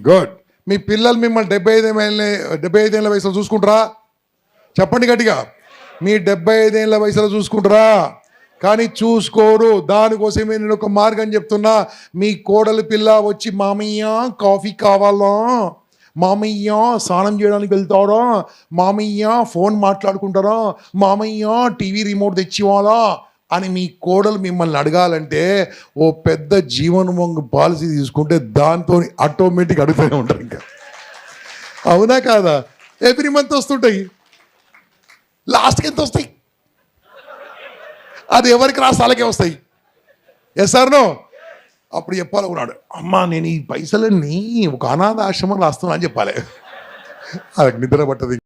Good. మీ పిల్లలు మిమ్మల్ని 75 ఏళ్ళ వయసులో చూసుకుంటారా? చెప్పండి గట్టిగా. మీ 75 ఏళ్ళ వయసులో చూసుకుంటారా? కానీ చూసుకోరు. దానికోసమే నేను ఒక మార్గం చెప్తున్నా. మీ కోడలి పిల్ల వచ్చి మామయ్య కాఫీ కావాలా, మామయ్య స్నానం చేయడానికి వెళ్తారా, మామయ్య ఫోన్ మాట్లాడుకుంటారా, మామయ్య టీవీ రిమోట్ తెచ్చివాలా అని మీ కోడలు మిమ్మల్ని అడగాలంటే ఓ పెద్ద జీవనోంగ పాలసీ తీసుకుంటే దాంతో ఆటోమేటిక్ అడుగుతూనే ఉంటారు. ఇంకా అవునా కాదా? ఎవ్రీ మంత్ వస్తుంటాయి. లాస్ట్కి ఎంత వస్తాయి? అది ఎవరికి రాస్తాలకే వస్తాయి. Yes or no? అప్పుడు చెప్పాలనుకున్నాడు, అమ్మా నేను ఈ పైసలన్నీ ఒక అనాథ ఆశ్రమం రాస్తున్నా అని చెప్పాలి. అది నిద్ర పట్టదు.